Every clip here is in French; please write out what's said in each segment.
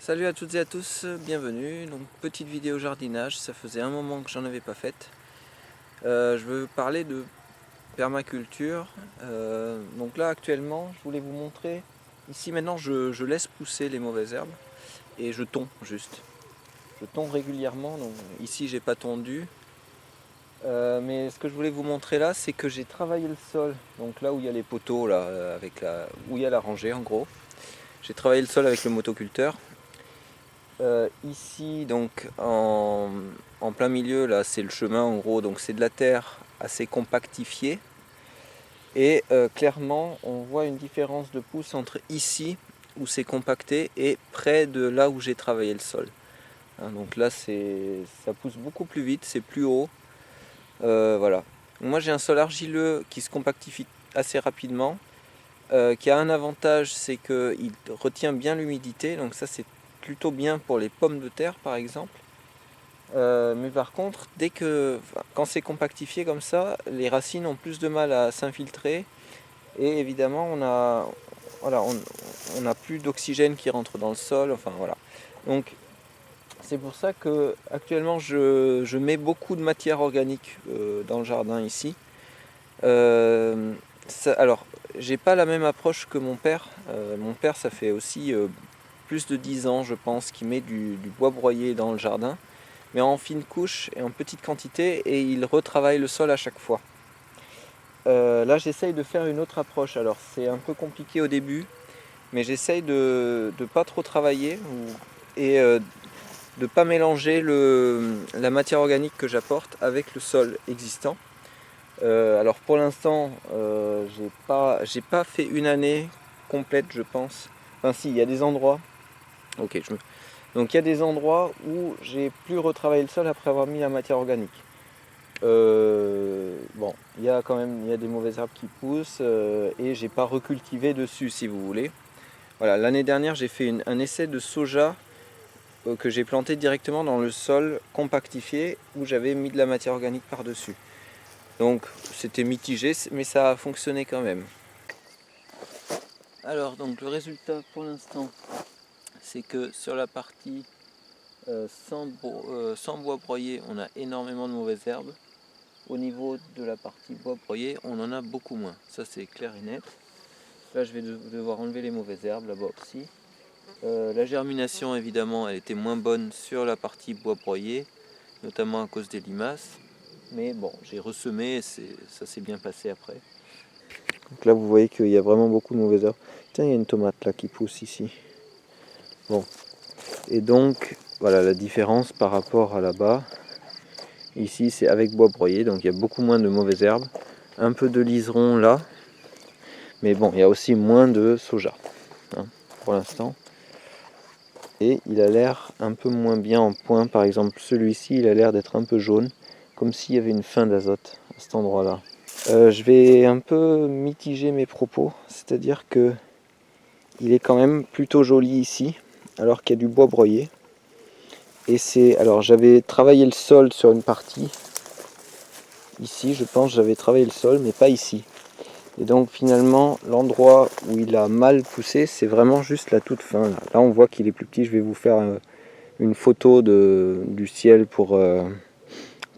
Salut à toutes et à tous, bienvenue. Donc petite vidéo jardinage, ça faisait un moment que j'en avais pas faite. Je veux parler de permaculture. Donc là actuellement, je voulais vous montrer. Ici maintenant, je laisse pousser les mauvaises herbes et je tonds juste. Je tonds régulièrement. Donc ici, j'ai pas tondu. Mais ce que je voulais vous montrer là, c'est que j'ai travaillé le sol. Donc là où il y a les poteaux, là, où il y a la rangée en gros. J'ai travaillé le sol avec le motoculteur. Ici donc en plein milieu là c'est le chemin en gros, donc c'est de la terre assez compactifiée et clairement on voit une différence de pouce entre ici où c'est compacté et près de là où j'ai travaillé le sol, hein. Donc là ça pousse beaucoup plus vite, c'est plus haut, voilà. Moi j'ai un sol argileux qui se compactifie assez rapidement, qui a un avantage, c'est qu'il retient bien l'humidité, donc ça c'est plutôt bien pour les pommes de terre par exemple. Mais par contre, quand c'est compactifié comme ça, les racines ont plus de mal à s'infiltrer et évidemment on a plus d'oxygène qui rentre dans le sol. Enfin voilà. Donc c'est pour ça que actuellement je mets beaucoup de matière organique dans le jardin ici. Alors j'ai pas la même approche que mon père. Mon père, ça fait aussi plus de 10 ans je pense qu'il met du bois broyé dans le jardin, mais en fine couche et en petite quantité, et il retravaille le sol à chaque fois. Là j'essaye de faire une autre approche, alors c'est un peu compliqué au début, mais j'essaye de ne pas trop travailler et de ne pas mélanger la matière organique que j'apporte avec le sol existant. Alors pour l'instant, j'ai pas fait une année complète je pense. Enfin si, il y a des endroits. Ok, donc il y a des endroits où j'ai plus retravaillé le sol après avoir mis la matière organique. Bon, il y a des mauvaises herbes qui poussent et j'ai pas recultivé dessus si vous voulez. Voilà, l'année dernière j'ai fait un essai de soja que j'ai planté directement dans le sol compactifié où j'avais mis de la matière organique par-dessus. Donc c'était mitigé mais ça a fonctionné quand même. Alors donc le résultat pour l'instant, c'est que sur la partie sans bois broyé, on a énormément de mauvaises herbes. Au niveau de la partie bois broyé, on en a beaucoup moins. Ça c'est clair et net. Là je vais devoir enlever les mauvaises herbes là-bas aussi. La germination évidemment elle était moins bonne sur la partie bois broyé, notamment à cause des limaces. Mais bon, j'ai ressemé et ça s'est bien passé après. Donc là vous voyez qu'il y a vraiment beaucoup de mauvaises herbes. Tiens, il y a une tomate là qui pousse ici. Bon. Et donc voilà la différence par rapport à là-bas. Ici c'est avec bois broyé, donc il y a beaucoup moins de mauvaises herbes. Un peu de liseron là. Mais bon, il y a aussi moins de soja, hein, pour l'instant. Et il a l'air un peu moins bien en point. Par exemple, celui-ci, il a l'air d'être un peu jaune, comme s'il y avait une fin d'azote à cet endroit-là. Je vais un peu mitiger mes propos, c'est-à-dire que il est quand même plutôt joli ici, alors qu'il y a du bois broyé. Alors j'avais travaillé le sol sur une partie. Ici, je pense, j'avais travaillé le sol, mais pas ici. Et donc finalement, l'endroit où il a mal poussé, c'est vraiment juste la toute fin. Là on voit qu'il est plus petit. Je vais vous faire une photo du ciel pour que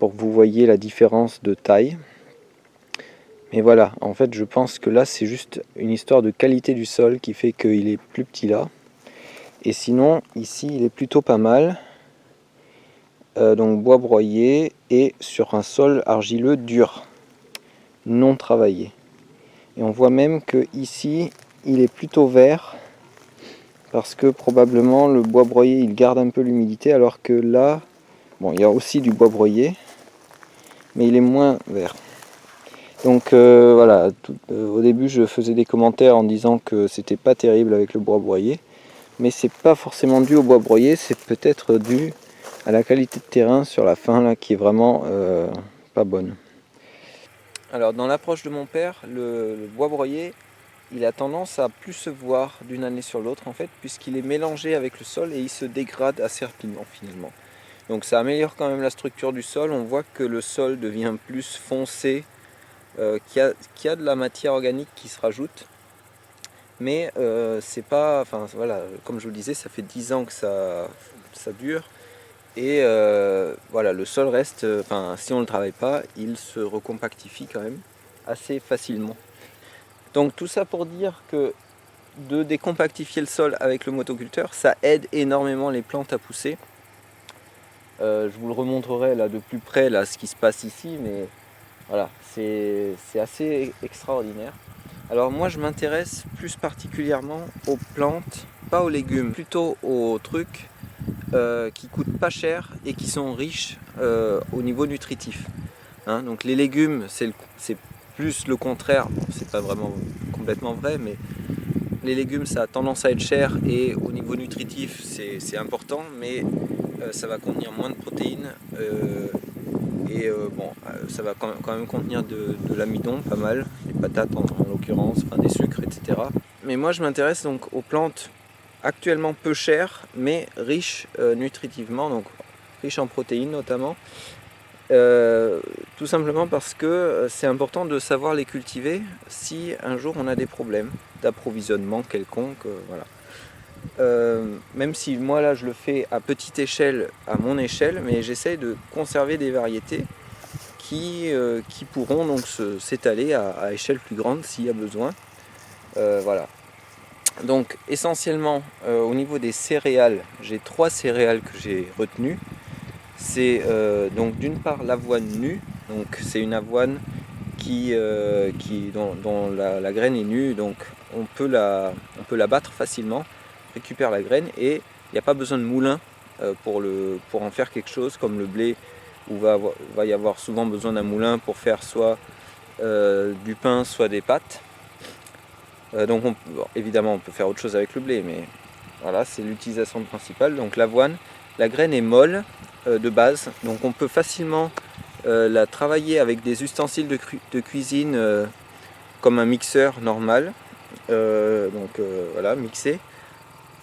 vous voyez la différence de taille. Mais voilà, en fait je pense que là c'est juste une histoire de qualité du sol qui fait qu'il est plus petit là. Et sinon, ici il est plutôt pas mal. Donc bois broyé et sur un sol argileux dur, non travaillé. Et on voit même que ici il est plutôt vert parce que probablement le bois broyé il garde un peu l'humidité, alors que là, bon, il y a aussi du bois broyé mais il est moins vert. Donc voilà, au début je faisais des commentaires en disant que c'était pas terrible avec le bois broyé, mais c'est pas forcément dû au bois broyé, c'est peut-être dû à la qualité de terrain sur la fin là qui est vraiment pas bonne. Alors dans l'approche de mon père, le bois broyé, il a tendance à plus se voir d'une année sur l'autre en fait, puisqu'il est mélangé avec le sol et il se dégrade assez rapidement finalement. Donc ça améliore quand même la structure du sol, on voit que le sol devient plus foncé, qu'il y a de la matière organique qui se rajoute. mais c'est pas, enfin voilà, comme je vous le disais, ça fait 10 ans que ça dure, et voilà, le sol reste, enfin si on ne le travaille pas, il se recompactifie quand même assez facilement. Donc tout ça pour dire que de décompactifier le sol avec le motoculteur, ça aide énormément les plantes à pousser. Je vous le remontrerai là de plus près, là, ce qui se passe ici, mais voilà, c'est assez extraordinaire. Alors moi je m'intéresse plus particulièrement aux plantes, pas aux légumes, plutôt aux trucs qui coûtent pas cher et qui sont riches au niveau nutritif. Hein, donc les légumes, c'est plus le contraire. Bon, c'est pas vraiment complètement vrai, mais les légumes, ça a tendance à être cher et au niveau nutritif, c'est important, mais ça va contenir moins de protéines ça va quand même contenir de l'amidon, pas mal, les patates en l'occurrence, enfin des sucres, etc. Mais moi, je m'intéresse donc aux plantes actuellement peu chères, mais riches nutritivement, donc riches en protéines notamment. Tout simplement parce que c'est important de savoir les cultiver si un jour on a des problèmes d'approvisionnement quelconque, voilà. Même si moi là je le fais à petite échelle, à mon échelle, mais j'essaye de conserver des variétés qui pourront donc s'étaler à échelle plus grande s'il y a besoin. Voilà. Donc essentiellement au niveau des céréales, j'ai 3 céréales que j'ai retenues. C'est donc d'une part l'avoine nue, donc c'est une avoine dont la graine est nue, donc on peut la battre facilement, récupère la graine, et il n'y a pas besoin de moulin pour en faire quelque chose comme le blé, où va y avoir souvent besoin d'un moulin pour faire soit du pain, soit des pâtes. Donc évidemment on peut faire autre chose avec le blé, mais voilà, c'est l'utilisation principale. Donc l'avoine, la graine est molle de base, donc on peut facilement la travailler avec des ustensiles de cuisine comme un mixeur normal. Voilà, mixer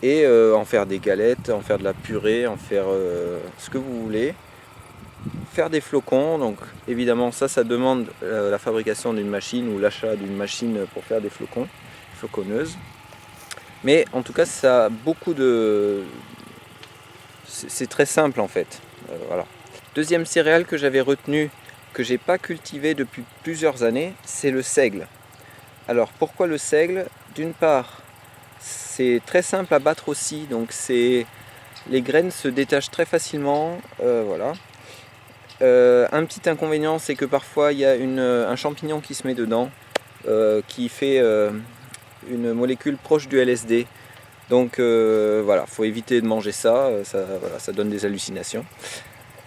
et en faire des galettes, en faire de la purée, en faire ce que vous voulez. Faire des flocons, donc évidemment ça demande la fabrication d'une machine ou l'achat d'une machine pour faire des flocons, floconneuses. Mais en tout cas ça a beaucoup de... c'est très simple en fait. Voilà. Deuxième céréale que j'avais retenue, que j'ai pas cultivé depuis plusieurs années, c'est le seigle. Alors pourquoi le seigle? D'une part, c'est très simple à battre aussi, donc les graines se détachent très facilement, voilà. Un petit inconvénient, c'est que parfois il y a un champignon qui se met dedans, qui fait une molécule proche du LSD. Donc voilà, faut éviter de manger ça, ça donne des hallucinations.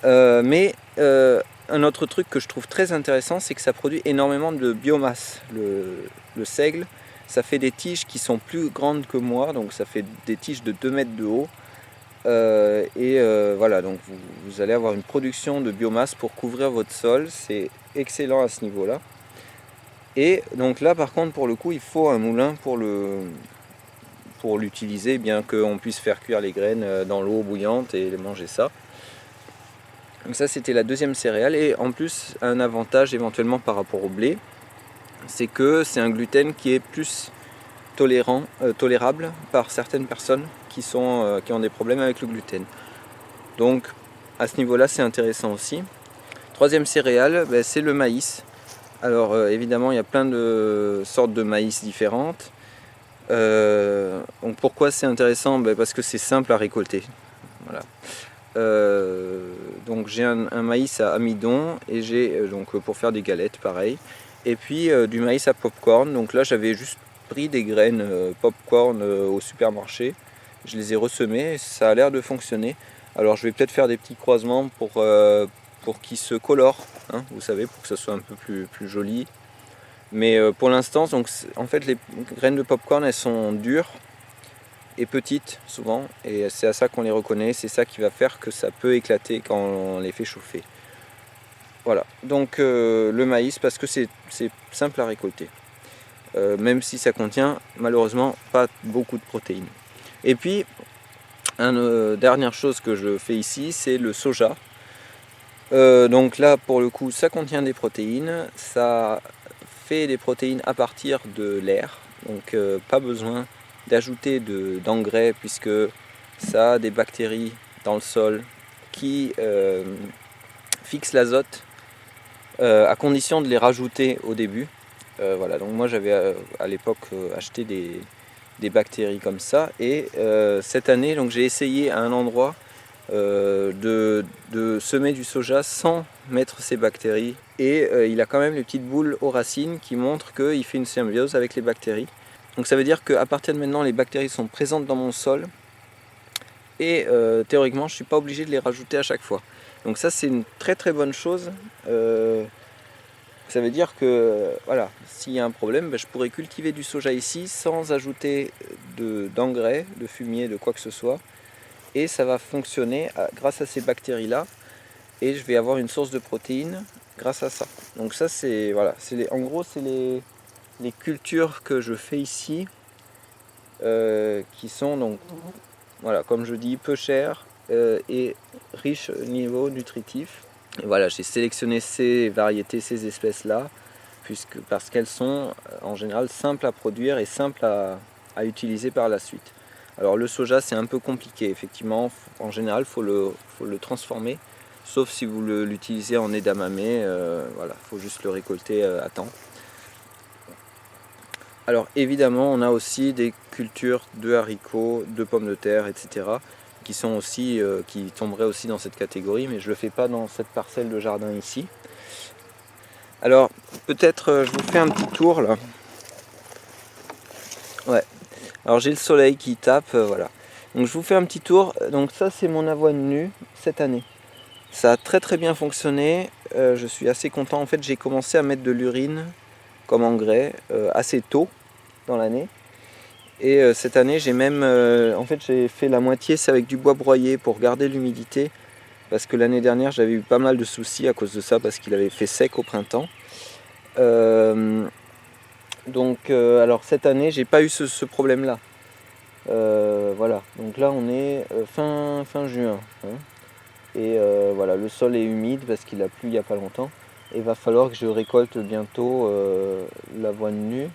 Mais un autre truc que je trouve très intéressant, c'est que ça produit énormément de biomasse. Le seigle, ça fait des tiges qui sont plus grandes que moi, donc ça fait des tiges de 2 mètres de haut. Voilà, donc vous allez avoir une production de biomasse pour couvrir votre sol, c'est excellent à ce niveau-là. Et donc là, par contre, pour le coup, il faut un moulin pour l'utiliser, bien qu'on puisse faire cuire les graines dans l'eau bouillante et manger ça. Donc ça, c'était la deuxième céréale, et en plus un avantage éventuellement par rapport au blé, c'est que c'est un gluten qui est plus tolérable par certaines personnes qui ont des problèmes avec le gluten. Donc à ce niveau-là, c'est intéressant aussi. Troisième céréale, c'est le maïs. Alors évidemment, il y a plein de sortes de maïs différentes. Donc pourquoi c'est intéressant? Parce que c'est simple à récolter. Voilà. Donc j'ai un maïs à amidon, et j'ai donc pour faire des galettes pareil, et puis du maïs à popcorn. Donc là j'avais juste pris des graines popcorn au supermarché, je les ai ressemées et ça a l'air de fonctionner. Alors je vais peut-être faire des petits croisements pour qu'ils se colorent, hein, vous savez, pour que ça soit un peu plus joli. Mais pour l'instant, donc en fait les graines de popcorn, elles sont dures et petites souvent, et c'est à ça qu'on les reconnaît, c'est ça qui va faire que ça peut éclater quand on les fait chauffer. Voilà, donc le maïs, parce que c'est simple à récolter, même si ça contient malheureusement pas beaucoup de protéines. Et puis dernière chose que je fais ici, c'est le soja. Donc là pour le coup ça contient des protéines, ça fait des protéines à partir de l'air, donc pas besoin d'ajouter d'engrais puisque ça a des bactéries dans le sol qui fixent l'azote à condition de les rajouter au début. Voilà, donc moi j'avais à l'époque acheté des bactéries comme ça, et cette année donc j'ai essayé à un endroit de semer du soja sans mettre ces bactéries, et il a quand même les petites boules aux racines qui montrent qu'il fait une symbiose avec les bactéries. Donc ça veut dire qu'à partir de maintenant les bactéries sont présentes dans mon sol, et théoriquement je ne suis pas obligé de les rajouter à chaque fois. Donc ça c'est une très très bonne chose. Ça veut dire que voilà, s'il y a un problème, je pourrais cultiver du soja ici sans ajouter d'engrais, de fumier, de quoi que ce soit. Et ça va fonctionner grâce à ces bactéries-là. Et je vais avoir une source de protéines grâce à ça. Donc ça c'est voilà, en gros c'est les cultures que je fais ici qui sont donc voilà, comme je dis, peu chères et riches au niveau nutritif. Et voilà, j'ai sélectionné ces variétés, ces espèces-là, parce qu'elles sont en général simples à produire et simples à utiliser par la suite. Alors le soja c'est un peu compliqué, effectivement, en général faut le transformer, sauf si vous l'utilisez en edamame, voilà, il faut juste le récolter à temps. Alors évidemment on a aussi des cultures de haricots, de pommes de terre, etc. qui sont aussi, qui tomberaient aussi dans cette catégorie, mais je ne le fais pas dans cette parcelle de jardin ici. Alors peut-être je vous fais un petit tour là. Ouais. Alors j'ai le soleil qui tape, voilà. Donc je vous fais un petit tour. Donc ça c'est mon avoine nue cette année. Ça a très très bien fonctionné. Je suis assez content. En fait j'ai commencé à mettre de l'urine comme engrais assez tôt dans l'année. Et cette année j'ai même en fait j'ai fait la moitié, c'est avec du bois broyé pour garder l'humidité, parce que l'année dernière j'avais eu pas mal de soucis à cause de ça, parce qu'il avait fait sec au printemps. Donc alors cette année j'ai pas eu ce problème là. Voilà, donc là on est fin juin, hein. Et voilà, le sol est humide parce qu'il a plu il n'y a pas longtemps, et il va falloir que je récolte bientôt l'avoine nue.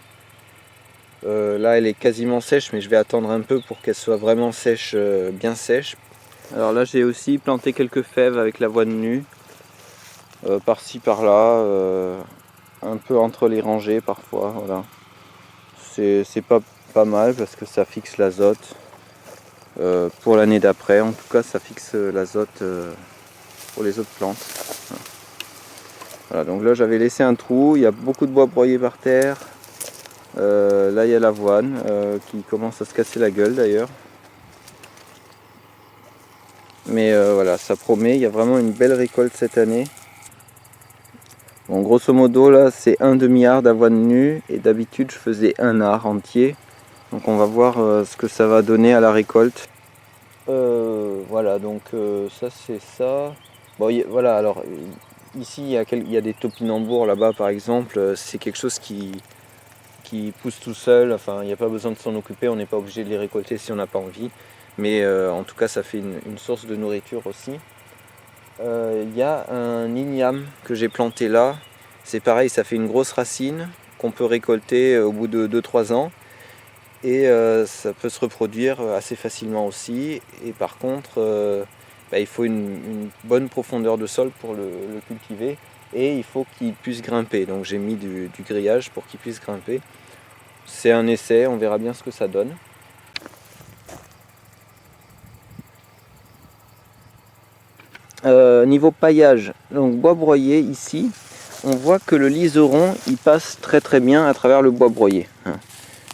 Là elle est quasiment sèche, mais je vais attendre un peu pour qu'elle soit vraiment sèche, bien sèche. Alors là j'ai aussi planté quelques fèves avec l'avoine nue, par-ci par-là, un peu entre les rangées parfois. Voilà, c'est pas mal parce que ça fixe l'azote pour l'année d'après. En tout cas ça fixe l'azote pour les autres plantes. Voilà, donc là j'avais laissé un trou, il y a beaucoup de bois broyé par terre. Là il y a l'avoine qui commence à se casser la gueule d'ailleurs. Mais voilà, ça promet, il y a vraiment une belle récolte cette année. Bon, grosso modo là c'est un demi-ard d'avoine nue, et d'habitude je faisais un ard entier. Donc on va voir ce que ça va donner à la récolte. Voilà, donc ça c'est ça. Bon, voilà, alors ici il y a des topinambours là-bas par exemple, c'est quelque chose qui pousse tout seul, enfin il n'y a pas besoin de s'en occuper, on n'est pas obligé de les récolter si on n'a pas envie. Mais en tout cas ça fait une source de nourriture aussi. Il y a un igname que j'ai planté là, c'est pareil, ça fait une grosse racine qu'on peut récolter au bout de 2-3 ans. Et ça peut se reproduire assez facilement aussi. Et par contre, il faut une bonne profondeur de sol pour le cultiver, et il faut qu'il puisse grimper. Donc j'ai mis du grillage pour qu'il puisse grimper. C'est un essai, on verra bien ce que ça donne. Niveau paillage, donc bois broyé ici, on voit que le liseron il passe très très bien à travers le bois broyé.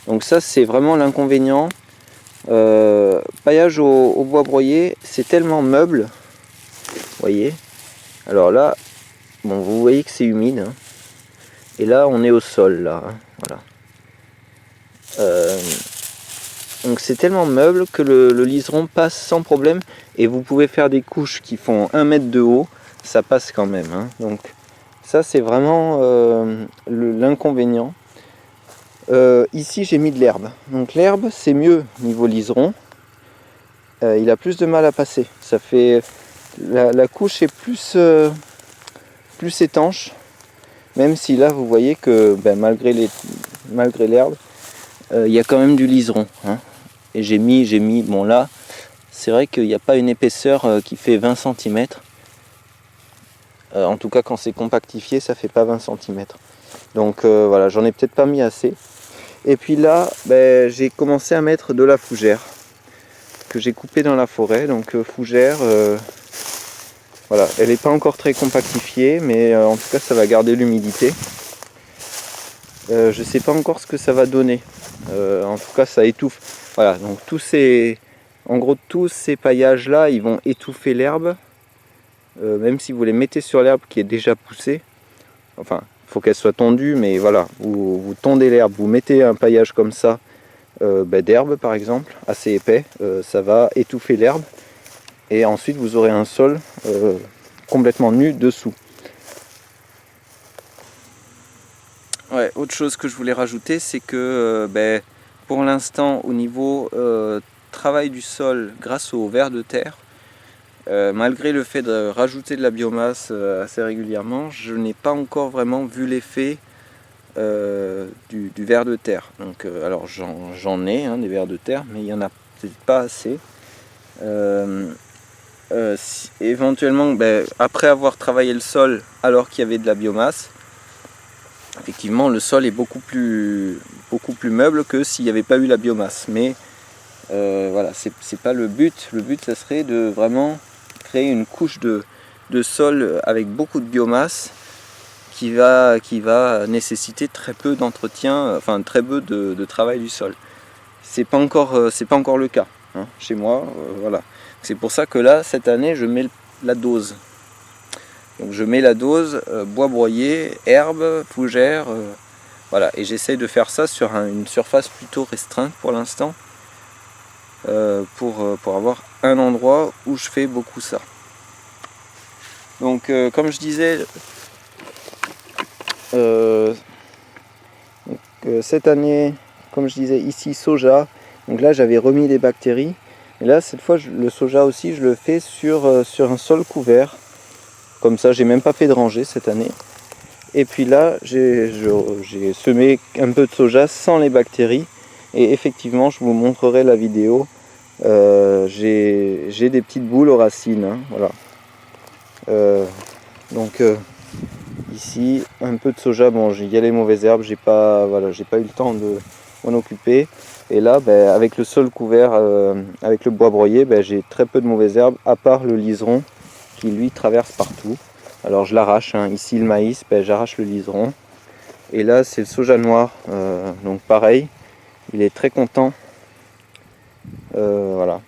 Donc ça c'est vraiment l'inconvénient. Paillage au bois broyé, c'est tellement meuble, vous voyez. Alors là, bon, vous voyez que c'est humide, hein. Et là on est au sol là, hein. Voilà. Donc c'est tellement meuble que le liseron passe sans problème, et vous pouvez faire des couches qui font 1 mètre de haut, ça passe quand même, hein. Donc ça c'est vraiment l'inconvénient. Ici j'ai mis de l'herbe, donc l'herbe c'est mieux niveau liseron. Il a plus de mal à passer, ça fait la couche est plus étanche, même si là vous voyez que malgré l'herbe, il y a quand même du liseron, hein. Et j'ai mis, bon là, c'est vrai qu'il n'y a pas une épaisseur qui fait 20 cm. En tout cas, quand c'est compactifié, ça fait pas 20 cm. Donc voilà, j'en ai peut-être pas mis assez. Et puis là, ben, j'ai commencé à mettre de la fougère que j'ai coupée dans la forêt. Donc fougère, voilà, elle n'est pas encore très compactifiée, mais en tout cas, ça va garder l'humidité. Je sais pas encore ce que ça va donner. En tout cas, ça étouffe. Voilà, donc en gros, tous ces paillages là, ils vont étouffer l'herbe. Même si vous les mettez sur l'herbe qui est déjà poussée, enfin, il faut qu'elle soit tondue, mais voilà, vous tondez l'herbe, vous mettez un paillage comme ça, d'herbe par exemple, assez épais, ça va étouffer l'herbe, et ensuite vous aurez un sol complètement nu dessous. Ouais, autre chose que je voulais rajouter, c'est que pour l'instant, au niveau travail du sol grâce au ver de terre, malgré le fait de rajouter de la biomasse assez régulièrement, je n'ai pas encore vraiment vu l'effet du ver de terre. Donc, alors j'en ai des vers de terre, mais il n'y en a peut-être pas assez. Éventuellement, après avoir travaillé le sol alors qu'il y avait de la biomasse, effectivement le sol est beaucoup plus meuble que s'il n'y avait pas eu la biomasse. Mais voilà, c'est pas le but. Le but, ça serait de vraiment créer une couche de sol avec beaucoup de biomasse qui va nécessiter très peu d'entretien, enfin très peu de travail du sol. C'est pas encore le cas hein, chez moi. Voilà. C'est pour ça que là, cette année, je mets la dose. Donc je mets la dose bois broyé, herbe, fougère, voilà. Et j'essaye de faire ça sur une surface plutôt restreinte pour l'instant, pour avoir un endroit où je fais beaucoup ça. Donc comme je disais, cette année, comme je disais ici, soja. Donc là j'avais remis des bactéries. Et là cette fois le soja aussi je le fais sur un sol couvert. Comme ça j'ai même pas fait de rangée cette année. Et puis là j'ai semé un peu de soja sans les bactéries. Et effectivement je vous montrerai la vidéo. J'ai des petites boules aux racines. Hein, voilà. Donc ici un peu de soja. Bon, il y a les mauvaises herbes. J'ai pas eu le temps de m'en occuper. Et là, avec le sol couvert, avec le bois broyé, j'ai très peu de mauvaises herbes, à part le liseron qui lui traverse partout. Alors je l'arrache. Hein. Ici le maïs, j'arrache le liseron. Et là c'est le soja noir. Donc pareil, il est très content. Voilà.